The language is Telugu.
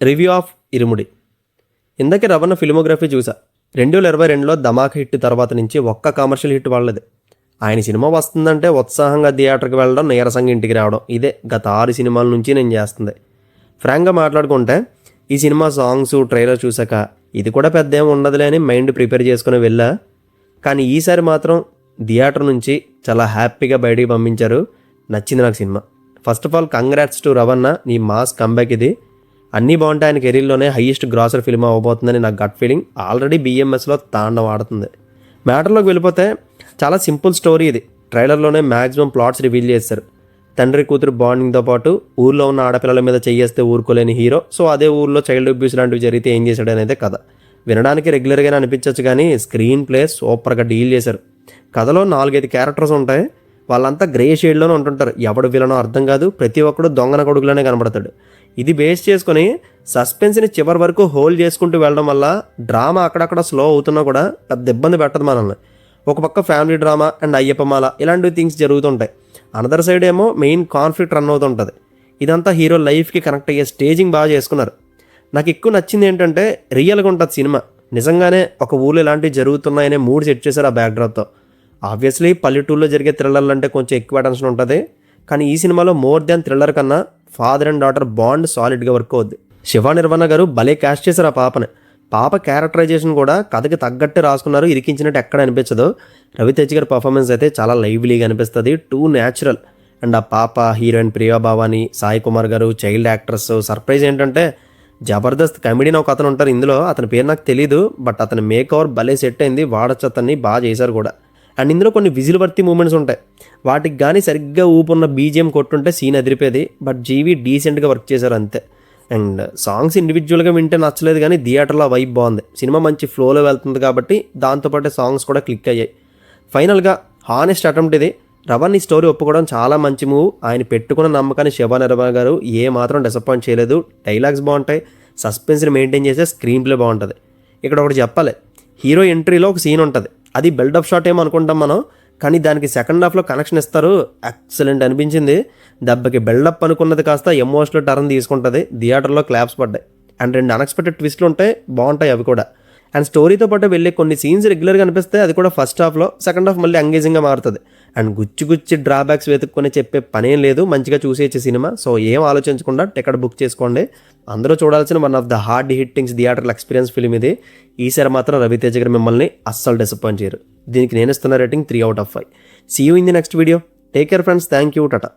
రివ్యూ ఆఫ్ ఇరుముడి. ఇందాకే రవణ ఫిల్మోగ్రఫీ చూసా. 2022లో ధమాకా హిట్ తర్వాత నుంచి ఒక్క కమర్షియల్ హిట్ వాళ్ళది. ఆయన సినిమా వస్తుందంటే ఉత్సాహంగా థియేటర్కి వెళ్ళడం, నీరసంగా ఇంటికి రావడం, ఇదే గత 6 సినిమాల నుంచి నేను చేస్తుంది. ఫ్రాంక్గా మాట్లాడుకుంటే ఈ సినిమా సాంగ్స్ ట్రైలర్ చూసాక ఇది కూడా పెద్ద ఏమి ఉండదులే అని మైండ్ ప్రిపేర్ చేసుకుని వెళ్ళా. కానీ ఈసారి మాత్రం థియేటర్ నుంచి చాలా హ్యాపీగా బయటికి పంపించారు. నచ్చింది నాకు cinema. First of all congrats to రవణ, నీ మాస్ కంబ్యాక్ ఇది. అన్నీ బాగుంటాయి. ఆయన కెరీర్లోనే హైయెస్ట్ గ్రాసర్ ఫిల్మ్ అవ్వబోతుందని నాకు గట్ ఫీలింగ్. ఆల్రెడీ BMSలో తాండవం ఆడుతుంది. మ్యాటర్లోకి వెళ్ళిపోతే చాలా సింపుల్ స్టోరీ ఇది. ట్రైలర్లోనే మ్యాక్సిమం ప్లాట్స్ రివీల్ చేశారు. తండ్రి కూతురు బాండింగ్తో పాటు ఊర్లో ఉన్న ఆడపిల్లల మీద చేయేస్తే ఊరుకోలేని హీరో. సో అదే ఊర్లో చైల్డ్ అబ్యూస్ లాంటివి జరిగితే ఏం చేశాడు అనేది కథ. వినడానికి రెగ్యులర్గానే అనిపించవచ్చు కానీ స్క్రీన్ ప్లే సూపర్గా డీల్ చేశారు. కథలో 4-5 క్యారెక్టర్స్ ఉంటాయి. వాళ్ళంతా గ్రే షేడ్లోనే ఉంటుంటారు. ఎవడు విలనో అర్థం కాదు. ప్రతి ఒక్కడు దొంగన కొడుకులోనే కనబడతాడు. ఇది బేస్ చేసుకొని సస్పెన్స్ని చివరి వరకు హోల్డ్ చేసుకుంటూ వెళ్ళడం వల్ల డ్రామా అక్కడక్కడ స్లో అవుతున్నా కూడా పెద్ద ఇబ్బంది పెట్టదు మనల్ని. ఒక పక్క ఫ్యామిలీ డ్రామా అండ్ అయ్యప్పమాల ఇలాంటివి థింగ్స్ జరుగుతుంటాయి. అనదర్ సైడ్ ఏమో మెయిన్ కాన్ఫ్లిక్ట్ రన్ అవుతుంటుంది. ఇదంతా హీరో లైఫ్కి కనెక్ట్ అయ్యే స్టేజింగ్ బాగా చేసుకున్నారు. నాకు ఎక్కువ నచ్చింది ఏంటంటే రియల్గా ఉంటుంది సినిమా. నిజంగానే ఒక ఊళ్ళో ఇలాంటివి జరుగుతున్నాయనే మూడ్ సెట్ చేశారు ఆ బ్యాక్డ్రాప్తో. ఆబ్వియస్లీ పల్లెటూరులో జరిగే థ్రిల్లర్లు అంటే కొంచెం ఎక్కువ టెన్షన్ ఉంటుంది. కానీ ఈ సినిమాలో మోర్ దాన్ థ్రిల్లర్ కన్నా ఫాదర్ అండ్ డాటర్ బాండ్ సాలిడ్గా వర్క్ అవుద్ది. శివ నిర్వణ గారు భలే క్యాస్ట్ చేశారు ఆ పాపని. పాప క్యారెక్టరైజేషన్ కూడా కథకి తగ్గట్టు రాసుకున్నారు. ఇరికించినట్టు ఎక్కడ అనిపించదు. రవితేజ్ గారి పర్ఫార్మెన్స్ అయితే చాలా లైవ్లీగా అనిపిస్తుంది. Two natural. అండ్ ఆ పాప, హీరోయిన్ ప్రియా భావాని, సాయి కుమార్ గారు, చైల్డ్ యాక్టర్స్. సర్ప్రైజ్ ఏంటంటే జబర్దస్త్ కమెడీని ఒక అతను ఉంటారు ఇందులో. అతని పేరు నాకు తెలీదు, బట్ అతని మేక్ ఓవర్ భలే సెట్ అయింది. వాడచ్చు, అతన్ని బాగా చేశారు కూడా. అండ్ ఇందులో కొన్ని విజిల్ వర్తి మూమెంట్స్ ఉంటాయి. వాటికి కానీ సరిగ్గా ఊపున్న BGM కొట్టుంటే సీన్ అదిరిపోయేది. బట్ జీవి డీసెంట్గా వర్క్ చేశారు అంతే. అండ్ సాంగ్స్ ఇండివిజువల్గా వింటే నచ్చలేదు కానీ థియేటర్లో వైబ్ బాగుంది. సినిమా మంచి ఫ్లోలో వెళ్తుంది కాబట్టి దాంతోపాటు సాంగ్స్ కూడా క్లిక్ అయ్యాయి. ఫైనల్గా హానెస్ట్ అటెంప్ట్ ఇది. రవణ్ ఈ స్టోరీ ఒప్పుకోవడం చాలా మంచి మూవ్. ఆయన పెట్టుకున్న నమ్మకాన్ని శివ నిర్మణ గారు ఏ మాత్రం డిసప్పాయింట్ చేయలేదు. డైలాగ్స్ బాగుంటాయి, సస్పెన్స్ని మెయింటైన్ చేసే స్క్రీన్ ప్లే బాగుంటుంది. ఇక్కడ ఒకటి చెప్పాలి, హీరో ఎంట్రీలో ఒక సీన్ ఉంటుంది. అది బిల్డప్ షాట్ ఏమో అనుకుంటాం మనం, కానీ దానికి సెకండ్ హాఫ్లో కనెక్షన్ ఇస్తారు. ఎక్సలెంట్ అనిపించింది. దెబ్బకి బిల్డప్ అనుకున్నది కాస్త ఎమోషనల్ టర్న్ తీసుకుంటుంది. థియేటర్లో క్లాప్స్ పడ్డాయి. అండ్ 2 అన్ఎక్స్పెక్టెడ్ ట్విస్ట్లు ఉంటాయి, బాగుంటాయి అవి కూడా. అండ్ స్టోరీతో పాటు వెళ్ళే కొన్ని సీన్స్ రెగ్యులర్గా అనిపిస్తే అది కూడా ఫస్ట్ హాఫ్లో. సెకండ్ హాఫ్ మళ్ళీ ఎంగేజింగ్గా మారుతుంది. అండ్ గుచ్చి డ్రాబ్యాక్స్ వెతుక్కొని చెప్పే పనేం లేదు. మంచిగా చూసేచ్చే సినిమా. సో ఏం ఆలోచించకుండా టికెట్ బుక్ చేసుకోండి. అందరూ చూడాల్సిన one of the hard hittings థియేటర్ల ఎక్స్పీరియన్స్ ఫిల్మ్ ఇది. ఈసారి మాత్రం రవితేజ్ గారు మిమ్మల్ని అస్సలు డిసప్పాయింట్ చేయరు. దీనికి నేను ఇస్తున్న rating 3 out of 5. See you in the next video. Take care friends. Thank you. Tata.